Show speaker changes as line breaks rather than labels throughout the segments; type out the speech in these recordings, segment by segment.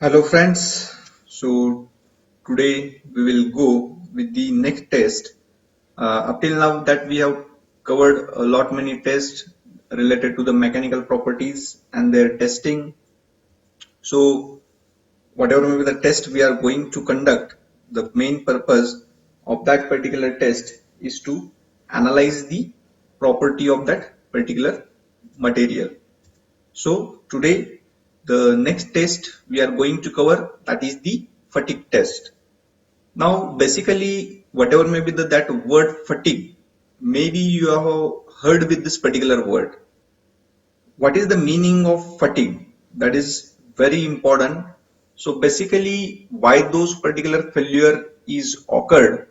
Hello friends, so today we will go with the next test. Up till now that we have covered a lot many tests related to the mechanical properties and their testing. So whatever may be the test we are going to conduct, the main purpose of that particular test is to analyze the property of that particular material. So today the next test we are going to cover, that is the fatigue test. Now basically whatever may be that word fatigue, maybe you have heard with this particular word. What is the meaning of fatigue? That is very important. So basically why those particular failure is occurred,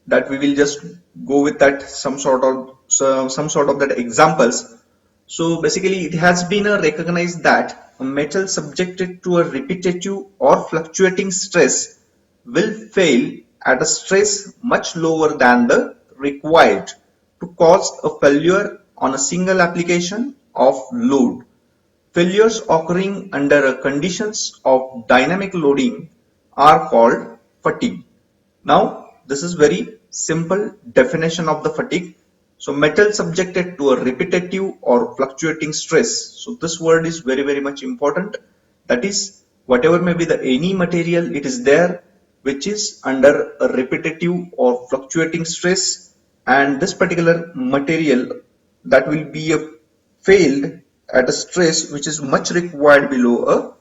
that we will just go with that some sort of that examples. So basically it has been recognized that a metal subjected to a repetitive or fluctuating stress will fail at a stress much lower than the required to cause a failure on a single application of load. Failures occurring under conditions of dynamic loading are called fatigue. Now, this is very simple definition of the fatigue. So, metal subjected to a repetitive or fluctuating stress. So, this word is very much important. That is, whatever may be the any material, it is there which is under a repetitive or fluctuating stress, and this particular material that will be a failed at a stress which is much required below a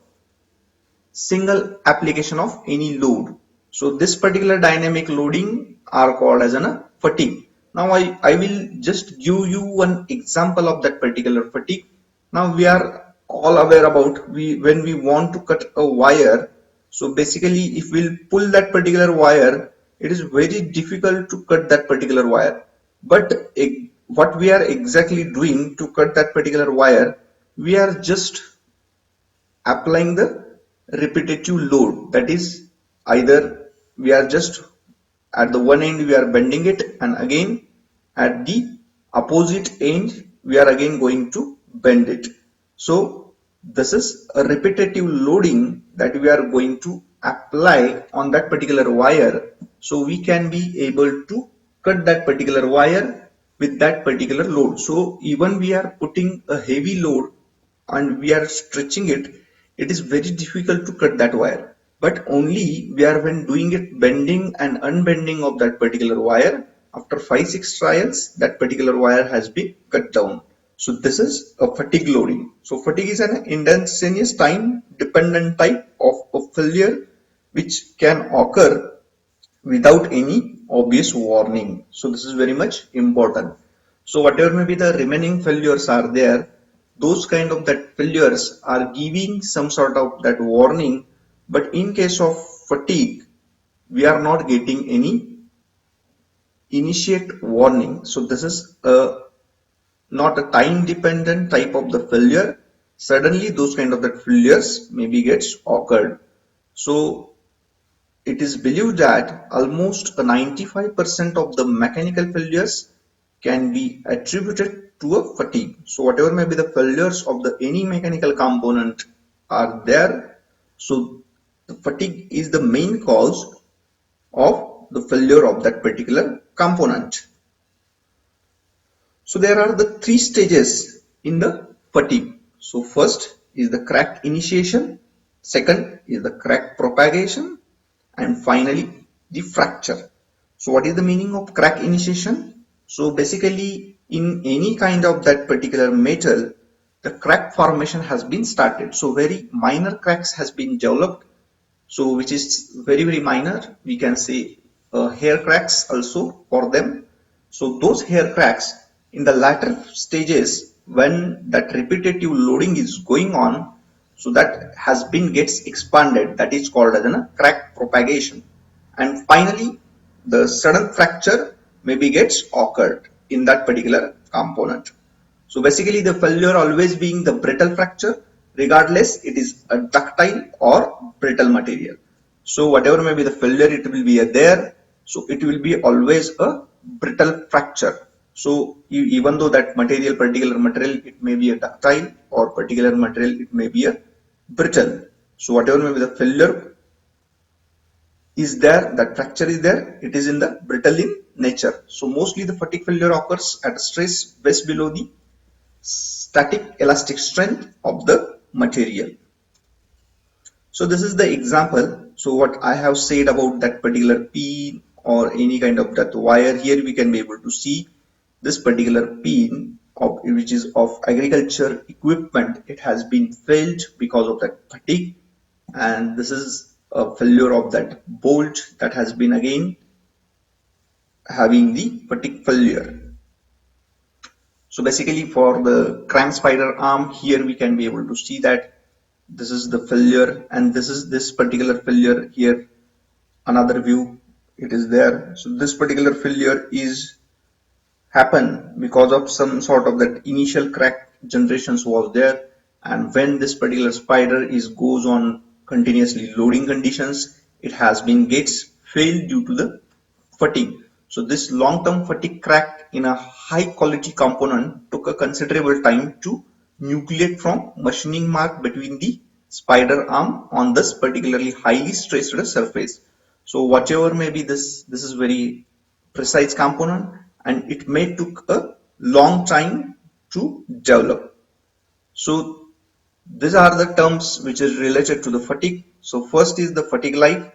single application of any load. So this particular dynamic loading are called as a fatigue. Now I will just give you one example of that particular fatigue. Now we are all aware about when we want to cut a wire. So basically if we'll pull that particular wire, it is very difficult to cut that particular wire. But what we are exactly doing to cut that particular wire, we are just applying the repetitive load. That is, either we are just at the one end we are bending it, and again at the opposite end we are again going to bend it. So this is a repetitive loading that we are going to apply on that particular wire, so we can be able to cut that particular wire with that particular load. So even we are putting a heavy load and we are stretching it, it is very difficult to cut that wire. But only we are when doing it bending and unbending of that particular wire, after 5-6 trials, that particular wire has been cut down. So this is a fatigue loading. So fatigue is an instantaneous time dependent type of a failure which can occur without any obvious warning. So this is very much important. So whatever may be the remaining failures are there, those kind of that failures are giving some sort of that warning. But in case of fatigue, we are not getting any initiate warning. So this is not a time dependent type of the failure. Suddenly those kind of that failures maybe gets occurred. So it is believed that almost 95% of the mechanical failures can be attributed to a fatigue. So whatever may be the failures of the any mechanical component are there, so the fatigue is the main cause of the failure of that particular component. So there are the three stages in the fatigue. So first is the crack initiation, second is the crack propagation, and finally the fracture. So what is the meaning of crack initiation? So basically in any kind of that particular metal, the crack formation has been started. So very minor cracks has been developed. So which is very minor. We can say hair cracks also for them. So those hair cracks in the latter stages, when that repetitive loading is going on, so that has been gets expanded, that is called as a crack propagation. And finally the sudden fracture maybe gets occurred in that particular component. So basically the failure always being the brittle fracture, regardless it is a ductile or brittle material. So whatever may be the failure, it will be there. So it will be always a brittle fracture. So even though that particular material, it may be a ductile, or particular material, it may be a brittle. So whatever may be the failure is there, that fracture is there, it is in the brittle in nature. So mostly the fatigue failure occurs at a stress best below the static elastic strength of the material. So this is the example. So what I have said about that particular pin or any kind of that wire, here we can be able to see this particular pin of which is of agriculture equipment. It has been failed because of that fatigue, and this is a failure of that bolt that has been again having the fatigue failure. So basically for the crank spider arm, here we can be able to see that this is the failure and this is this particular failure here. Another view, it is there. So this particular failure is happen because of some sort of that initial crack generations was there, and when this particular spider is goes on continuously loading conditions, it has been gets failed due to the fatigue. So this long-term fatigue crack in a high-quality component took a considerable time to nucleate from machining mark between the spider arm on this particularly highly stressed surface. So whatever may be this is very precise component, and it may took a long time to develop. So these are the terms which is related to the fatigue. So first is the fatigue life.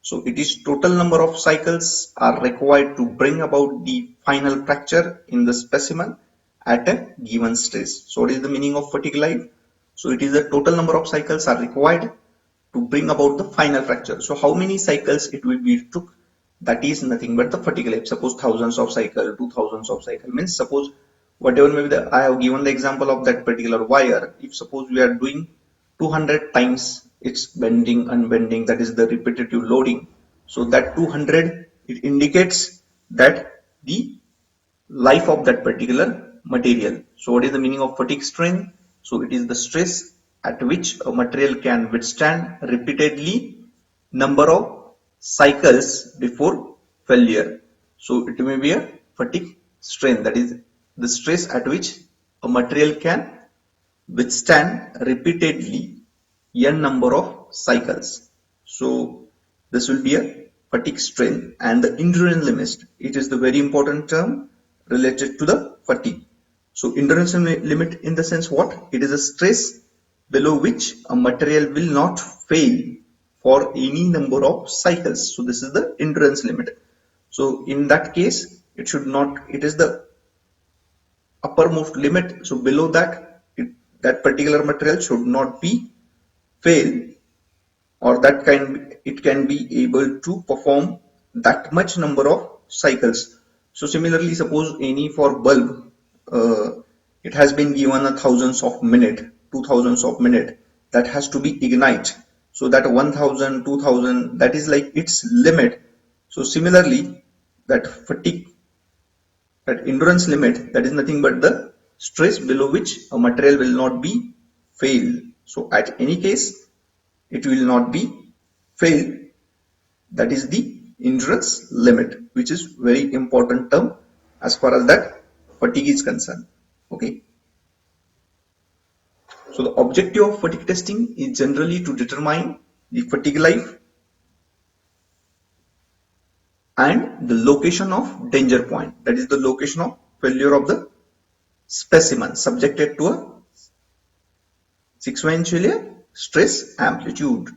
So it is total number of cycles are required to bring about the final fracture in the specimen at a given stress. So what is the meaning of fatigue life? So it is the total number of cycles are required to bring about the final fracture. So how many cycles it will be took? That is nothing but the fatigue life. Suppose thousands of cycle, 2000s of cycle, means suppose whatever maybe I have given the example of that particular wire. If suppose we are doing 200 times it's bending, unbending, that is the repetitive loading. So that 200, it indicates that the life of that particular material. So what is the meaning of fatigue strain? So it is the stress at which a material can withstand repeatedly number of cycles before failure. So it may be a fatigue strain, that is the stress at which a material can withstand repeatedly n number of cycles. So this will be a fatigue strain, and the endurance limit, it is the very important term related to the fatigue. So endurance limit in the sense what? It is a stress below which a material will not fail for any number of cycles. So this is the endurance limit. So in that case, it should not, it is the uppermost limit. So below that, that particular material should not be fail, or that it can be able to perform that much number of cycles. So similarly, suppose any for bulb, it has been given a thousands of minute, 2000s of minute, that has to be ignite. So that 1000, 2000, that is like its limit. So similarly, that fatigue, that endurance limit, that is nothing but the stress below which a material will not be fail. So at any case, it will not be fail. That is the endurance limit, which is very important term as far as that fatigue is concerned. Okay. So the objective of fatigue testing is generally to determine the fatigue life and the location of danger point. That is the location of failure of the specimen subjected to a sequential stress amplitude.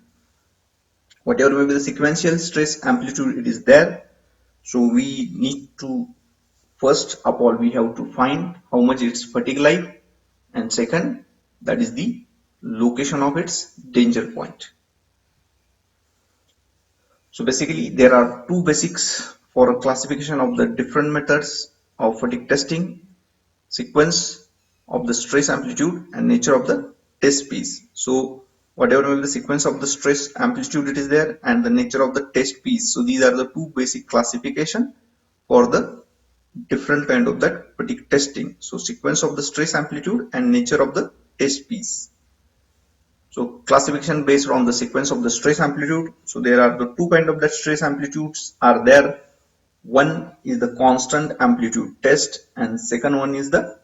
Whatever may be the sequential stress amplitude, it is there. So we need to first of all we have to find how much its fatigue life, and second, that is the location of its danger point. So basically there are two basics for classification of the different methods of fatigue testing: sequence of the stress amplitude and nature of the test piece. So whatever may be the sequence of the stress amplitude, it is there, and the nature of the test piece. So these are the two basic classification for the different kind of that fatigue testing. So sequence of the stress amplitude and nature of the test piece. So classification based on the sequence of the stress amplitude. So there are the two kind of that stress amplitudes are there. One is the constant amplitude test, and second one is the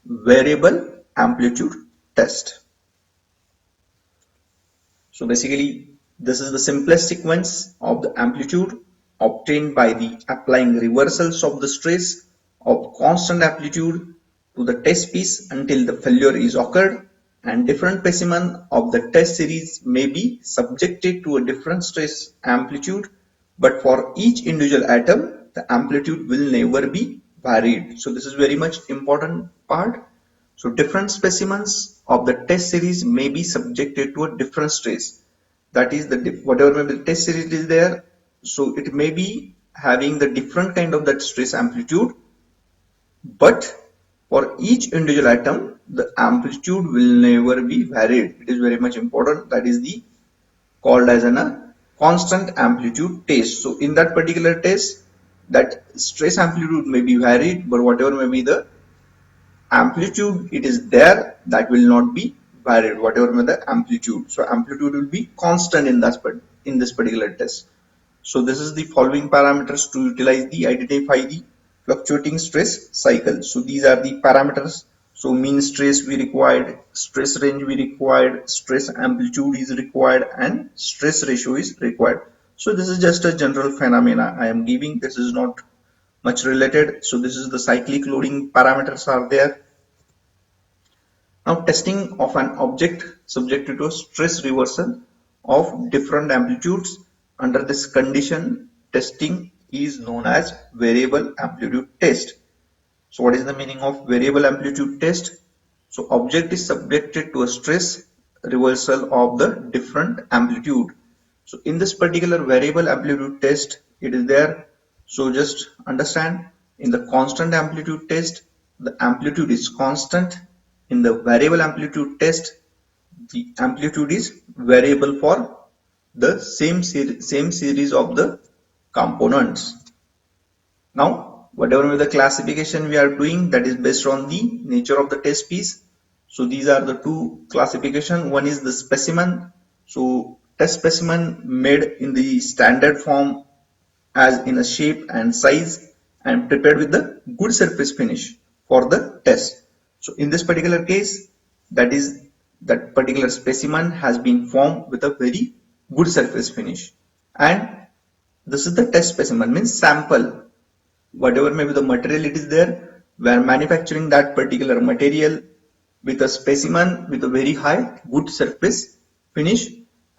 variable amplitude test. So basically, this is the simplest sequence of the amplitude obtained by the applying reversals of the stress of constant amplitude to the test piece until the failure is occurred, and different specimen of the test series may be subjected to a different stress amplitude, but for each individual atom the amplitude will never be varied. So this is very much important part. So different specimens of the test series may be subjected to a different stress. That is, whatever may be the test series is there, so it may be having the different kind of that stress amplitude, but for each individual atom, the amplitude will never be varied. It is very much important. That is the called as a constant amplitude test. So in that particular test, that stress amplitude may be varied, but whatever may be the amplitude it is there, that will not be varied, whatever may the amplitude. So amplitude will be constant in this particular test. So this is the following parameters to utilize the identify the fluctuating stress cycle. So these are the parameters. So mean stress we required, stress range we required, stress amplitude is required, and stress ratio is required. So this is just a general phenomena I am giving. This is not much related. So this is the cyclic loading parameters are there. Now testing of an object subjected to stress reversal of different amplitudes. Under this condition, testing is known as variable amplitude test. So what is the meaning of variable amplitude test? So object is subjected to a stress reversal of the different amplitude. So in this particular variable amplitude test, it is there. So just understand, in the constant amplitude test, the amplitude is constant. In the variable amplitude test, the amplitude is variable for the same series of the components. Now, whatever the classification we are doing, that is based on the nature of the test piece. So these are the two classification. One is the specimen. So test specimen made in the standard form as in a shape and size and prepared with the good surface finish for the test. So in this particular case, that is that particular specimen has been formed with a very good surface finish, and this is the test specimen, means sample. Whatever may be the material it is there, we are manufacturing that particular material with a specimen with a very high good surface finish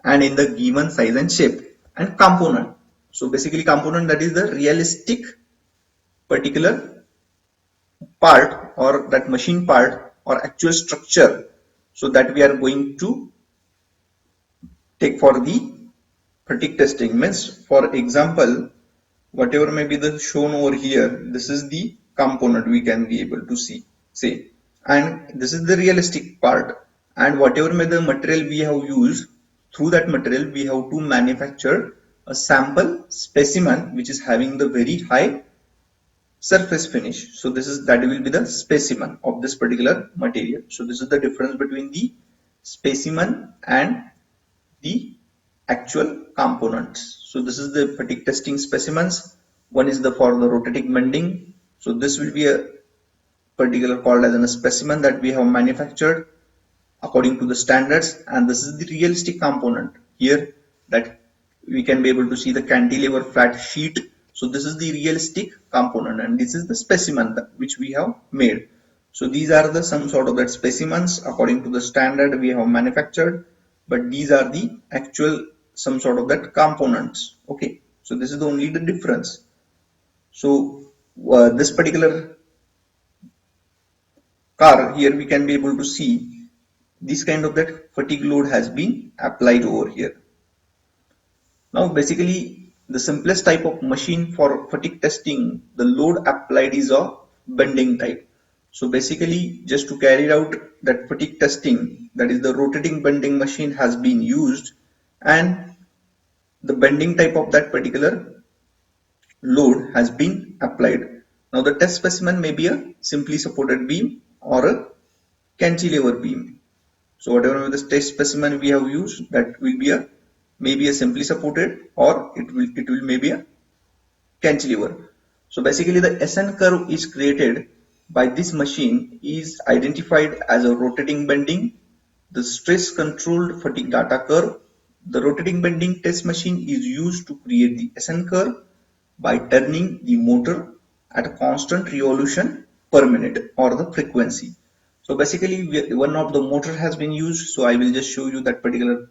and in the given size and shape. And component, so basically component, that is the realistic particular part or that machine part or actual structure, so that we are going to take for the fatigue testing. Means for example, whatever may be the shown over here, this is the component we can be able to say, and this is the realistic part, and whatever may the material we have used, through that material we have to manufacture a sample specimen which is having the very high surface finish. So this is, that will be the specimen of this particular material. So this is the difference between the specimen and the actual components. So this is the fatigue testing specimens. One is the for the rotating bending. So this will be a particular called as a specimen that we have manufactured according to the standards, and this is the realistic component here, that we can be able to see the cantilever flat sheet. So this is the realistic component, and this is the specimen which we have made. So these are the some sort of that specimens according to the standard we have manufactured, but these are the actual some sort of that components. Okay, so this is the only the difference. So this particular car here, we can be able to see this kind of that fatigue load has been applied over here. Now basically the simplest type of machine for fatigue testing, the load applied is a bending type. So basically just to carry out that fatigue testing, that is the rotating bending machine has been used, and the bending type of that particular load has been applied. Now the test specimen may be a simply supported beam or a cantilever beam. So whatever the test specimen we have used, that will be a maybe a simply supported, or it will maybe a cantilever. So basically the SN curve is created by this machine is identified as a rotating bending, the stress controlled fatigue data curve, The rotating bending test machine is used to create the SN curve by turning the motor at a constant revolution per minute or the frequency. So basically one of the motor has been used. So I will just show you that particular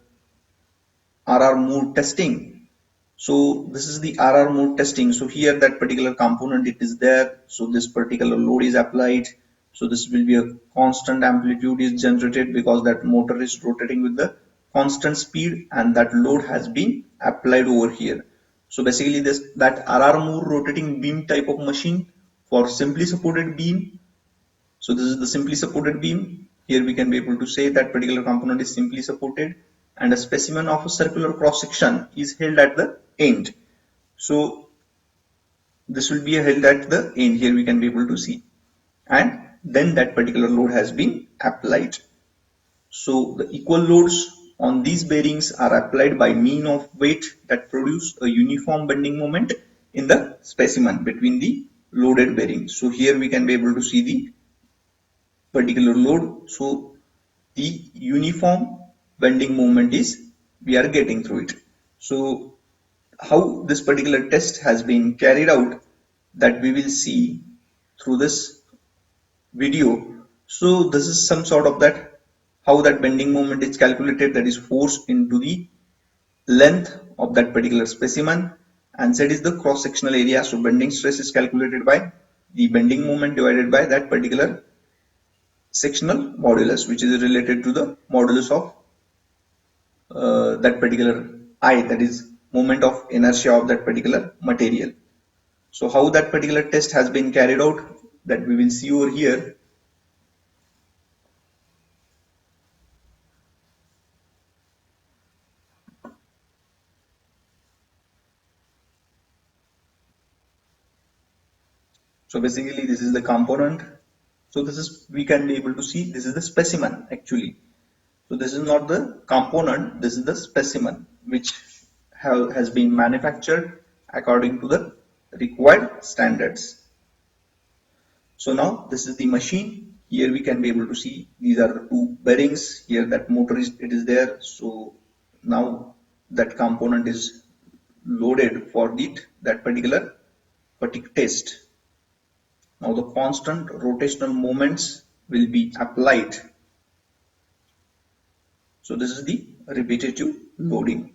RR mode testing. So this is the RR mode testing. So here that particular component it is there. So this particular load is applied. So this will be a constant amplitude is generated because that motor is rotating with the constant speed and that load has been applied over here. So basically this that RR mode rotating beam type of machine for simply supported beam. So this is the simply supported beam. Here we can be able to say that particular component is simply supported and a specimen of a circular cross section is held at the end. So this will be held at the end. Here we can be able to see, and then that particular load has been applied. So the equal loads on these bearings are applied by mean of weight that produce a uniform bending moment in the specimen between the loaded bearings. So here we can be able to see the particular load. So the uniform bending moment is we are getting through it. So how this particular test has been carried out, that we will see through this video. So this is some sort of that how that bending moment is calculated, that is force into the length of that particular specimen, and Z is the cross sectional area. So bending stress is calculated by the bending moment divided by that particular sectional modulus, which is related to the modulus of that particular I, that is moment of inertia of that particular material. So how that particular test has been carried out, that we will see over here. So basically this is the component. So this is, we can be able to see this is the specimen actually. So this is not the component, this is the specimen which has been manufactured according to the required standards. So now this is the machine. Here we can be able to see these are the two bearings. Here that motor is, it is there. So now that component is loaded for that particular fatigue test. Now the constant rotational moments will be applied. So this is the repetitive loading.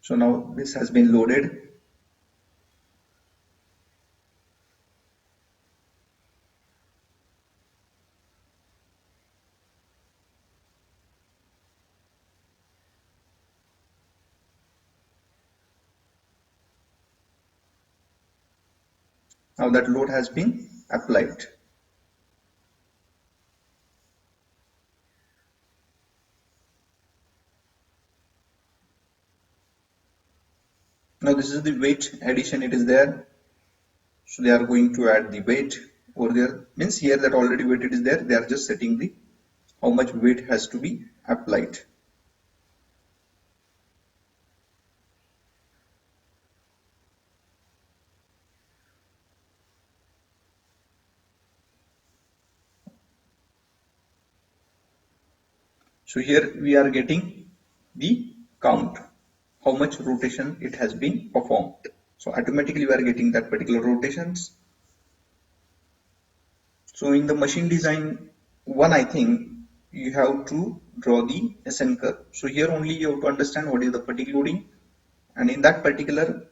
So now this has been loaded. Now that load has been applied. Now this is the weight addition, it is there. So they are going to add the weight over there. Means here that already weight it is there. They are just setting the how much weight has to be applied. So here we are getting the count, how much rotation it has been performed. So automatically we are getting that particular rotations. So in the machine design one, I think you have to draw the SN curve. So here only you have to understand what is the fatigue loading, and in that particular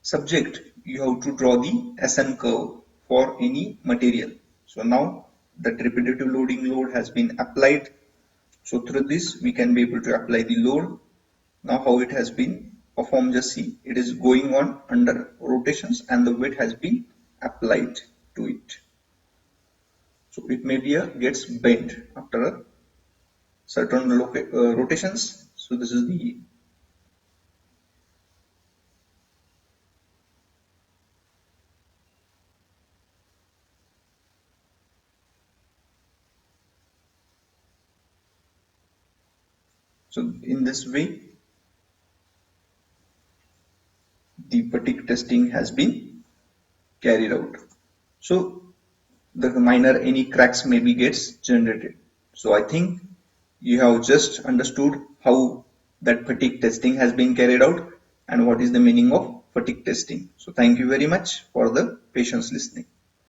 subject you have to draw the SN curve for any material. So now that repetitive loading load has been applied. So through this we can be able to apply the load. Now how it has been performed, just see, it is going on under rotations and the weight has been applied to it. So it may be gets bent after a certain rotations. So this is the So in this way, the fatigue testing has been carried out. So the minor any cracks maybe gets generated. So I think you have just understood how that fatigue testing has been carried out and what is the meaning of fatigue testing. So thank you very much for the patience listening.